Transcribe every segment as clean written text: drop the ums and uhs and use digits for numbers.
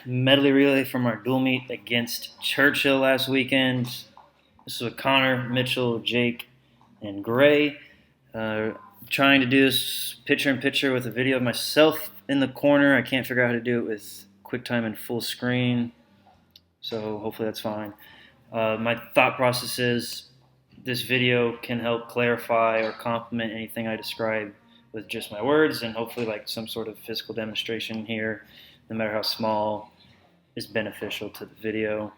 Medley relay from our dual meet against Churchill last weekend. This is with Connor, Mitchell, Jake, and Gray. Trying to do this picture-in-picture with a video of myself in the corner. I can't figure out how to do it with QuickTime and full screen, so hopefully that's fine. My thought process is this video can help clarify or complement anything I describe with just my words, and hopefully like some sort of physical demonstration here, no matter how small, is beneficial to the video.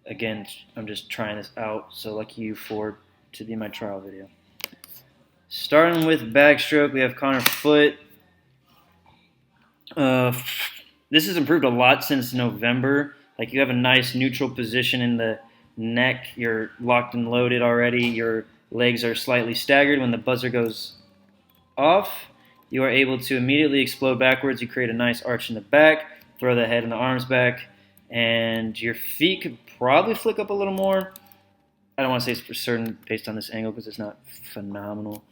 Again, I'm just trying this out, so lucky you for to be my trial video. Starting with backstroke, we have Connor Foote. This has improved a lot since November. Like, you have a nice neutral position in the neck. You're locked and loaded already. Your legs are slightly staggered. When the buzzer goes off, you are able to immediately explode backwards. You create a nice arch in the back, throw the head and the arms back, and your feet could probably flick up a little more. I don't want to say it's for certain based on this angle because it's not phenomenal.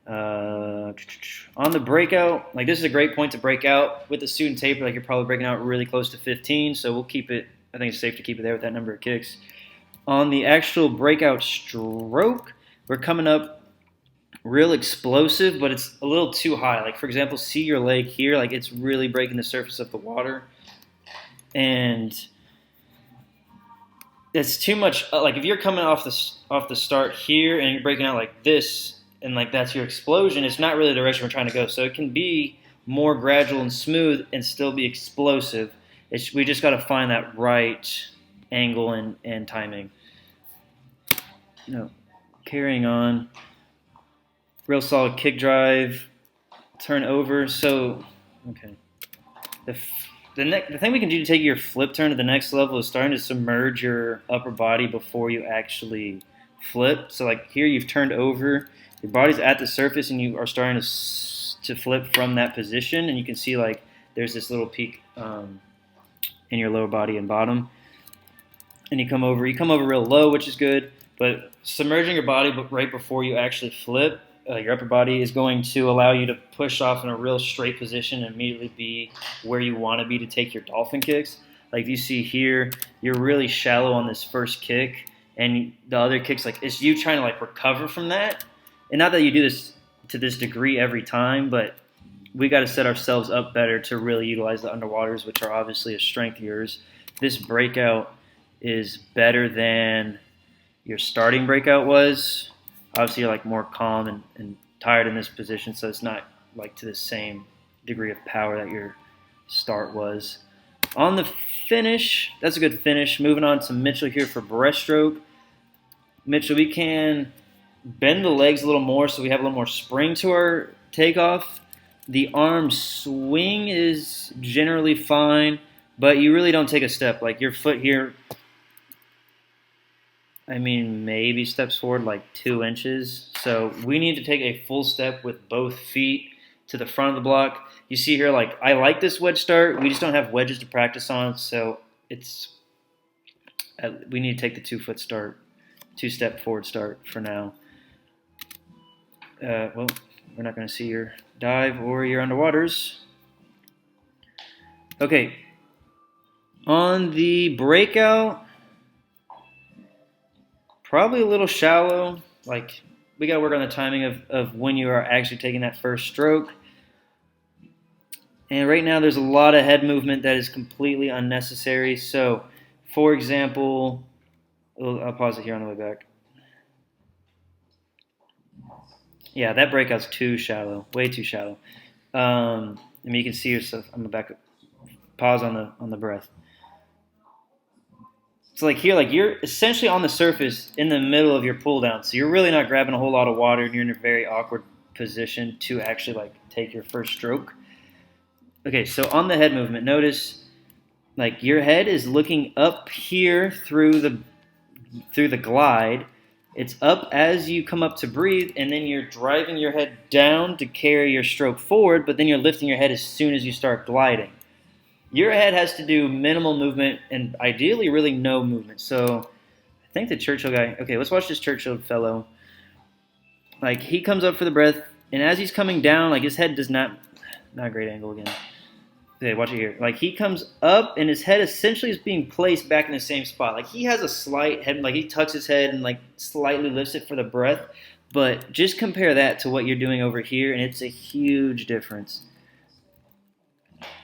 On the breakout, like, this is a great point to break out. With the student taper, like, you're probably breaking out really close to 15, so we'll keep it. I think it's safe to keep it there with that number of kicks. On the actual breakout stroke, we're coming up real explosive, but it's a little too high. Like, for example, see your leg here, like, it's really breaking the surface of the water, and it's too much. Like, if you're coming off the start here and you're breaking out like this, and like that's your explosion, it's not really the direction we're trying to go. So it can be more gradual and smooth and still be explosive. We just got to find that right angle and timing. Carrying on. Real solid kick drive, turn over. So, okay. The thing we can do to take your flip turn to the next level is starting to submerge your upper body before you actually flip. So, like, here you've turned over, your body's at the surface, and you are starting to flip from that position. And you can see, like, there's this little peak in your lower body and bottom. And you come over real low, which is good. But submerging your body right before you actually flip, your upper body is going to allow you to push off in a real straight position and immediately be where you want to be to take your dolphin kicks. Like you see here, you're really shallow on this first kick, and the other kicks, like, it's you trying to like recover from that. And not that you do this to this degree every time, but we got to set ourselves up better to really utilize the underwaters, which are obviously a strength of yours. This breakout is better than your starting breakout was. Obviously, you're like more calm and tired in this position, so it's not like to the same degree of power that your start was. On the finish, that's a good finish. Moving on to Mitchell here for breaststroke. Mitchell, we can bend the legs a little more so we have a little more spring to our takeoff. The arm swing is generally fine, but you really don't take a step. Like, your foot here, I mean, maybe steps forward like 2 inches. So we need to take a full step with both feet to the front of the block. You see here, like, I like this wedge start. We just don't have wedges to practice on, so we need to take the 2-foot start, 2-step forward start for now. Well, we're not going to see your dive or your underwaters. Okay. On the breakout, probably a little shallow. Like, we got to work on the timing of when you are actually taking that first stroke. And right now there's a lot of head movement that is completely unnecessary. So, for example, I'll pause it here on the way back. Yeah, that breakout's too shallow, way too shallow. I mean, you can see yourself. I'm gonna back up. Pause on the breath. So, like, here, like, you're essentially on the surface in the middle of your pull down. So you're really not grabbing a whole lot of water, and you're in a very awkward position to actually, like, take your first stroke. Okay, so on the head movement, notice, like, your head is looking up here through the glide. It's up as you come up to breathe, and then you're driving your head down to carry your stroke forward, but then you're lifting your head as soon as you start gliding. Your head has to do minimal movement and ideally really no movement. So I think the Churchill guy, okay, let's watch this Churchill fellow. Like, he comes up for the breath, and as he's coming down, like, his head does not a great angle again. Okay, watch it here. Like he comes up and his head essentially is being placed back in the same spot. Like he has a slight head, like he tucks his head and like slightly lifts it for the breath. But just compare that to what you're doing over here, and it's a huge difference.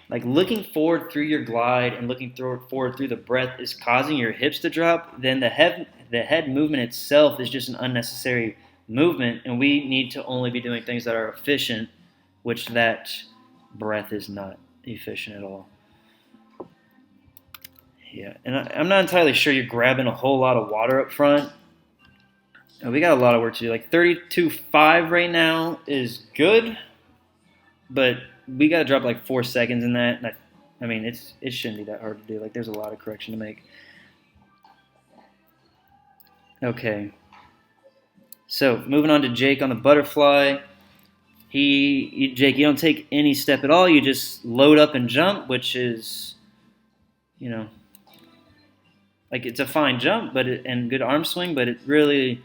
Like looking forward through your glide and looking forward through the breath is causing your hips to drop. Then the head movement itself is just an unnecessary movement, and we need to only be doing things that are efficient, which that breath is not efficient at all. Yeah, and I'm not entirely sure you're grabbing a whole lot of water up front. We got a lot of work to do. Like 32.5 right now is good, but we got to drop like 4 seconds in that. And I mean, it shouldn't be that hard to do. Like there's a lot of correction to make. Okay. So moving on to Jake on the butterfly. Jake, you don't take any step at all. You just load up and jump, which is, you know, like it's a fine jump, and good arm swing, but it really,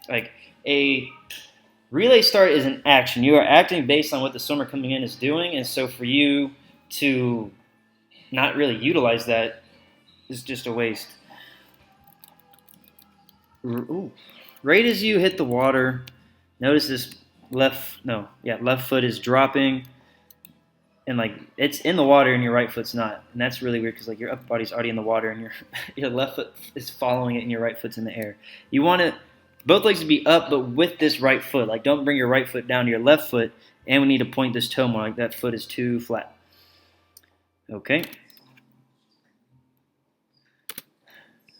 like a relay start is an action. You are acting based on what the swimmer coming in is doing, and so for you to not really utilize that is just a waste. Ooh. Right as you hit the water, notice this left foot is dropping, and like it's in the water and your right foot's not, and that's really weird because like your upper body's already in the water and your left foot is following it and your right foot's in the air. You want it both legs to be up, but with this right foot. Like don't bring your right foot down to your left foot, and we need to point this toe more. Like that foot is too flat. Okay.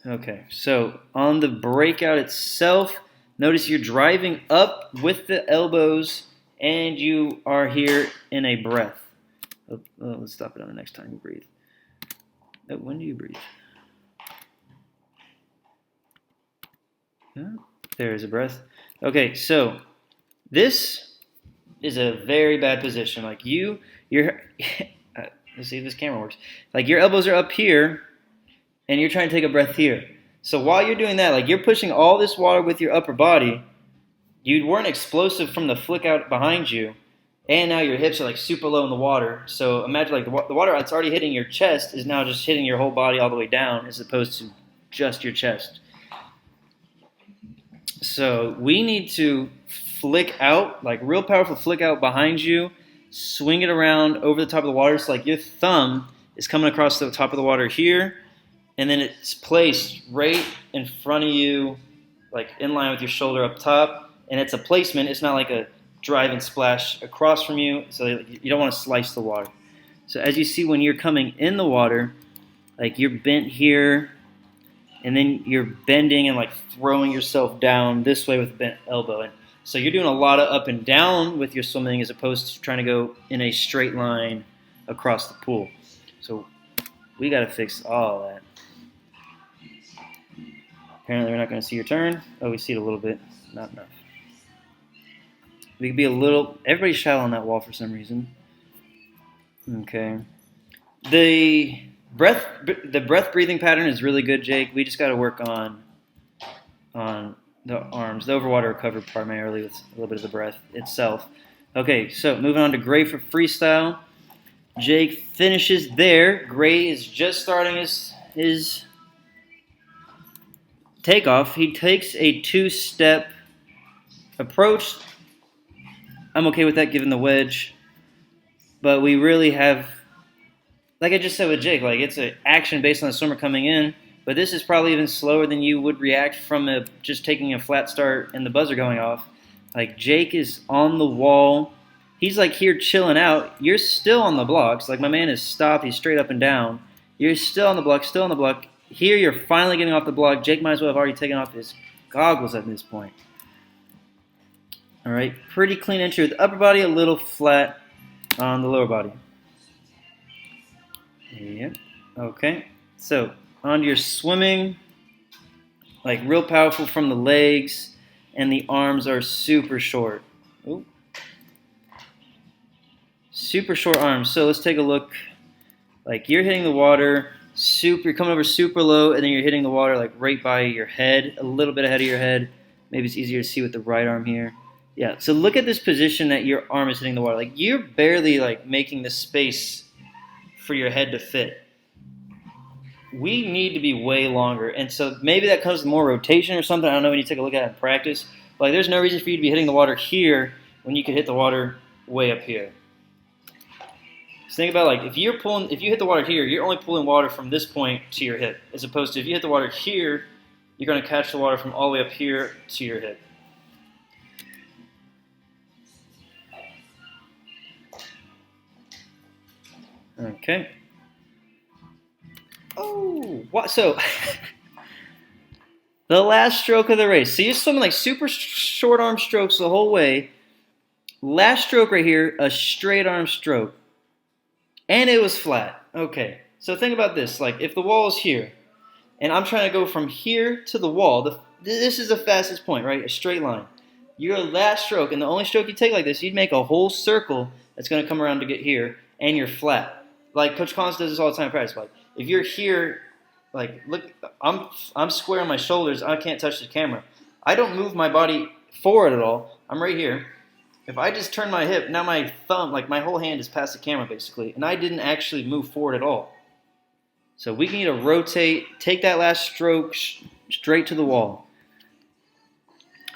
Okay, so on the breakout itself, notice you're driving up with the elbows, and you are here in a breath. Oh, let's stop it on the next time you breathe. Oh, when do you breathe? Oh, there's a breath. Okay, so this is a very bad position. Like you're let's see if this camera works. Like your elbows are up here, and you're trying to take a breath here. So while you're doing that, like you're pushing all this water with your upper body, you weren't explosive from the flick out behind you, and now your hips are like super low in the water. So imagine like the water that's already hitting your chest is now just hitting your whole body all the way down as opposed to just your chest. So we need to flick out, like real powerful flick out behind you, swing it around over the top of the water. So like your thumb is coming across the top of the water here, and then it's placed right in front of you, like in line with your shoulder up top. And it's a placement. It's not like a drive and splash across from you, so you don't want to slice the water. So as you see when you're coming in the water, like you're bent here, and then you're bending and like throwing yourself down this way with a bent elbow. And so you're doing a lot of up and down with your swimming as opposed to trying to go in a straight line across the pool. So we got to fix all that. Apparently we're not going to see your turn. Oh, we see it a little bit. Not enough. We could be a little... Everybody's shallow on that wall for some reason. Okay. The breath breathing pattern is really good, Jake. We just got to work on the arms. The overwater are covered primarily with a little bit of the breath itself. Okay, so moving on to Gray for freestyle. Jake finishes there. Gray is just starting his takeoff. He takes a two-step approach. I'm okay with that given the wedge. But we really have, like I just said with Jake, like it's an action based on the swimmer coming in, but this is probably even slower than you would react from just taking a flat start and the buzzer going off. Like Jake is on the wall. He's like here chilling out. You're still on the blocks. Like my man is stopped. He's straight up and down. You're still on the block, still on the block. Here you're finally getting off the block. Jake might as well have already taken off his goggles at this point. All right, pretty clean entry with the upper body, a little flat on the lower body. Yep. Okay. So on your swimming, like real powerful from the legs, and the arms are super short. Ooh. Super short arms. So let's take a look. Like you're hitting the water, you're coming over super low, and then you're hitting the water like right by your head, a little bit ahead of your head. Maybe it's easier to see with the right arm here. Yeah. So look at this position that your arm is hitting the water. Like you're barely like making the space for your head to fit. We need to be way longer, and so maybe that comes with more rotation or something. I don't know. When you take a look at it in practice, but like, there's no reason for you to be hitting the water here when you could hit the water way up here. So think about, like, if you hit the water here, you're only pulling water from this point to your hip, as opposed to if you hit the water here, you're going to catch the water from all the way up here to your hip. Okay. Oh, what? So the last stroke of the race. So you're swimming like super short arm strokes the whole way. Last stroke right here, a straight arm stroke. And it was flat. Okay. So think about this. Like, if the wall is here, and I'm trying to go from here to the wall, this is the fastest point, right? A straight line. Your last stroke, and the only stroke you take like this, you'd make a whole circle that's going to come around to get here, and you're flat. Like Coach Collins does this all the time in practice. Like, if you're here, like, look, I'm square on my shoulders. I can't touch the camera. I don't move my body forward at all. I'm right here. If I just turn my hip, now my thumb, like my whole hand is past the camera basically, and I didn't actually move forward at all. So we need to rotate, take that last stroke straight to the wall.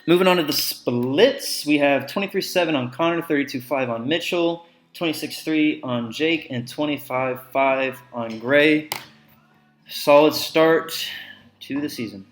Moving on to the splits, we have 23-7 on Connor, 32-5 on Mitchell, 26-3 on Jake, and 25-5 on Gray. Solid start to the season.